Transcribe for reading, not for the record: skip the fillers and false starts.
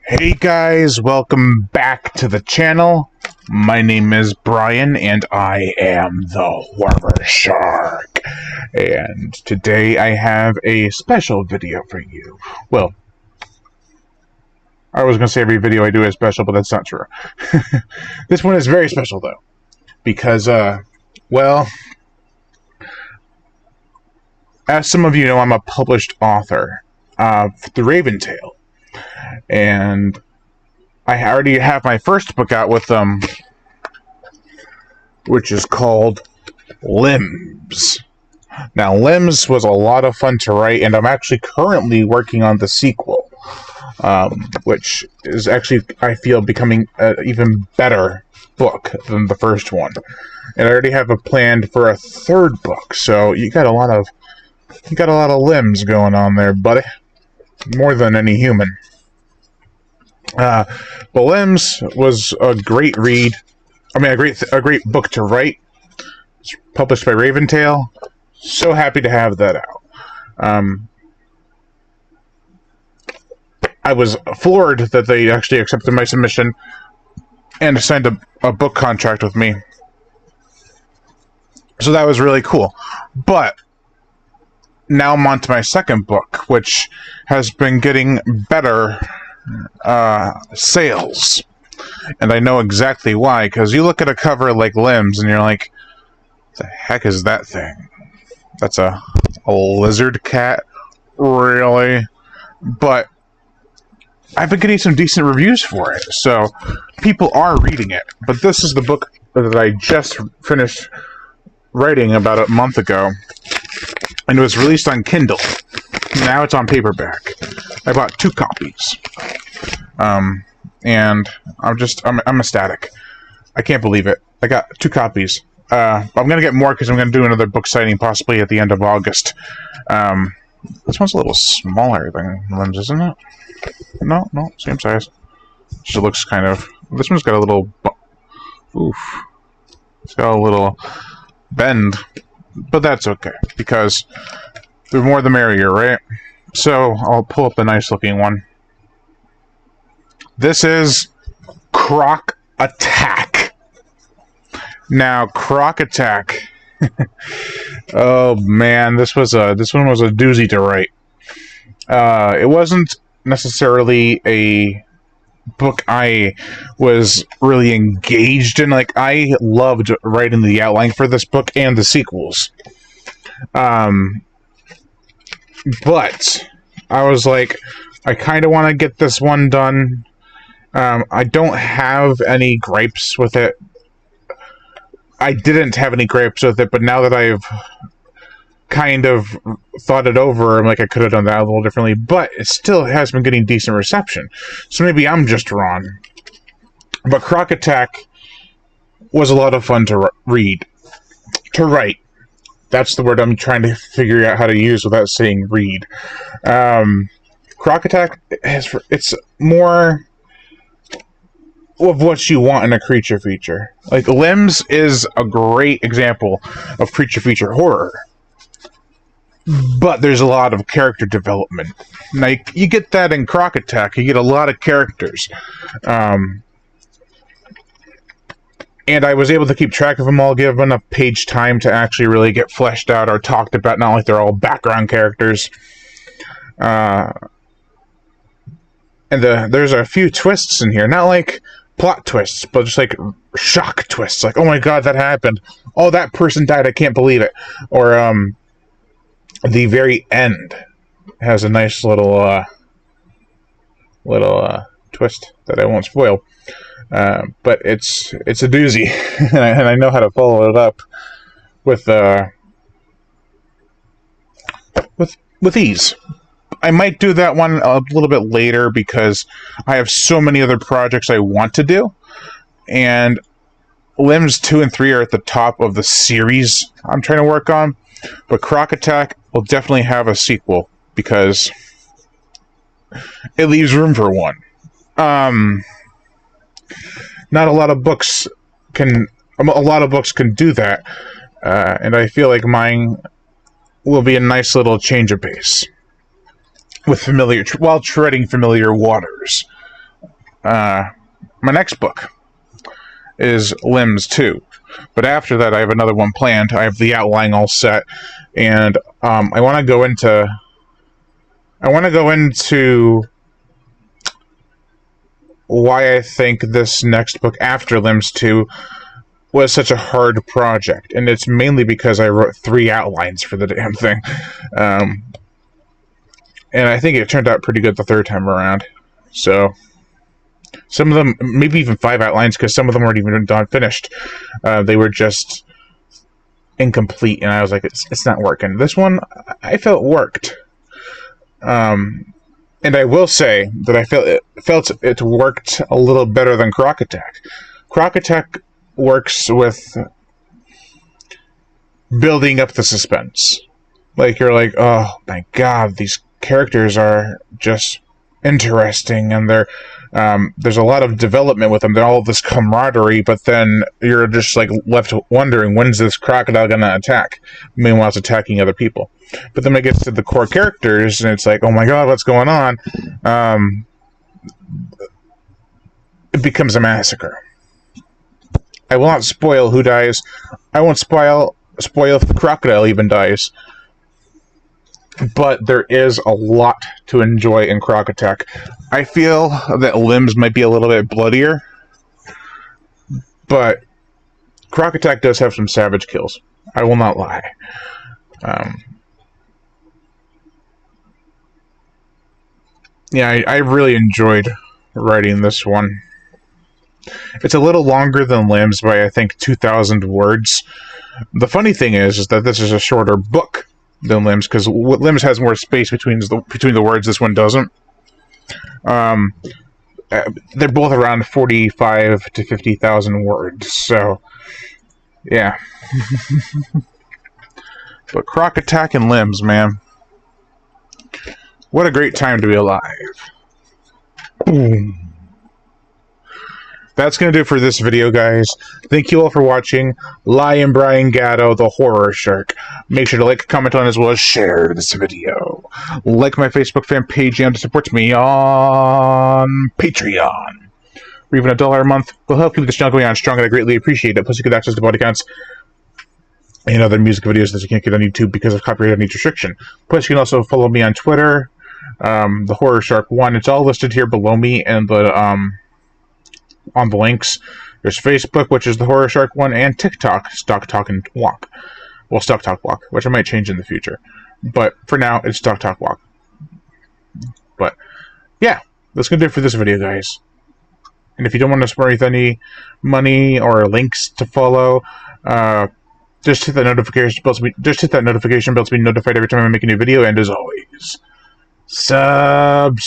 Hey guys, welcome back to the channel. My name is Brian and I am the Horror Shark. And today I have a special video for you. Well, I was going to say every video I do is special, but that's not true. This one is very special though. Because, well, as some of you know, I'm a published author of The Raven Tale. And I already have my first book out with them, which is called Limbs. Now, Limbs was a lot of fun to write, and I'm actually currently working on the sequel, which is actually, I feel, becoming an even better book than the first one. And I already have a plan for a third book, so you got a lot of limbs going on there, buddy. More than any human. But Limbs was a great read. I mean, a great book to write. It's published by Raven Tale. So happy to have that out. I was floored that they actually accepted my submission and signed a book contract with me. So that was really cool. But now I'm on to my second book, which has been getting better sales. And I know exactly why, because you look at a cover like Limbs and you're like, what the heck is that thing? That's a lizard cat? Really? But I've been getting some decent reviews for it, so people are reading it. But this is the book that I just finished writing about a month ago. And it was released on Kindle. Now it's on paperback. I bought 2 copies. And I'm ecstatic. I can't believe it. I got 2 copies. I'm gonna get more because I'm gonna do another book signing possibly at the end of August. This one's a little smaller than Limbs, isn't it? No, same size. Just looks kind of. This one's got a little. Oof. It's got a little bend. But that's okay, because the more the merrier, right? So, I'll pull up a nice looking one. This is Croc Attack. Now, Croc Attack. Oh man, this one was a doozy to write. It wasn't necessarily a book I was really engaged in. Like, I loved writing the outline for this book and the sequels. But I was like, I kind of want to get this one done. I don't have any gripes with it. I didn't have any gripes with it, but now that I've kind of thought it over, I'm like, I could have done that a little differently, but it still has been getting decent reception. So maybe I'm just wrong. But Croc Attack was a lot of fun to read. To write. That's the word I'm trying to figure out how to use without saying read. Croc Attack, it's more of what you want in a creature feature. Like, Limbs is a great example of creature feature horror. But there's a lot of character development. Like, you get that in Croc Attack. You get a lot of characters. And I was able to keep track of them all, give them enough page time to actually really get fleshed out or talked about, not like they're all background characters. And there's a few twists in here. Not like plot twists, but just like shock twists. Like, oh my god, that happened. Oh, that person died. I can't believe it. Or, the very end has a nice little twist that I won't spoil, but it's a doozy, and I know how to follow it up with ease. I might do that one a little bit later because I have so many other projects I want to do, and Limbs 2 and 3 are at the top of the series I'm trying to work on. But Croc Attack will definitely have a sequel because it leaves room for one. Not a lot of books can do that, and I feel like mine will be a nice little change of pace. with while treading familiar waters. My next book is Limbs 2. But after that, I have another one planned. I have the outline all set, and I want to go into why I think this next book after Limbs 2 was such a hard project, and it's mainly because I wrote 3 outlines for the damn thing, and I think it turned out pretty good the third time around. So some of them, maybe even 5 outlines, because some of them weren't even done finished. They were just incomplete, and I was like, it's not working. This one, I felt worked. And I will say that I felt it worked a little better than Croc Attack. Croc Attack works with building up the suspense. Like, you're like, oh my god, these characters are just interesting, and there's a lot of development with them. They're all this camaraderie, but then you're just like left wondering, when's this crocodile gonna attack? Meanwhile, it's attacking other people. But then it gets to the core characters, and it's like, oh my god, what's going on? It becomes a massacre. I will not spoil who dies. I won't spoil if the crocodile even dies. But there is a lot to enjoy in Croc Attack. I feel that Limbs might be a little bit bloodier, but Croc Attack does have some savage kills. I will not lie. Yeah, I really enjoyed writing this one. It's a little longer than Limbs by, I think, 2,000 words. The funny thing is that this is a shorter book than Limbs, because Limbs has more space between the words. This one doesn't. They're both around 45 to 50,000 words. So, yeah. But Croc Attack and Limbs, man. What a great time to be alive. Boom. That's going to do it for this video, guys. Thank you all for watching. Lion Brian Gatto, the Horror Shark. Make sure to like, comment on, as well as share this video. Like my Facebook fan page and support me on Patreon. For even $1 a month will help keep this channel going on strong, and I greatly appreciate it. Plus, you get access to body counts and other music videos that you can't get on YouTube because of copyright and restriction. Plus, you can also follow me on Twitter, the Horror Shark 1. It's all listed here below me, and on the links. There's Facebook, which is the Horror Shark 1, and TikTok, Stock Talk and Walk. Well, Stock Talk Walk, which I might change in the future. But for now, it's Stock Talk Walk. But yeah, that's going to do it for this video, guys. And if you don't want to support me with any money or links to follow, just hit that notification bell to be notified every time I make a new video. And as always, subscribe.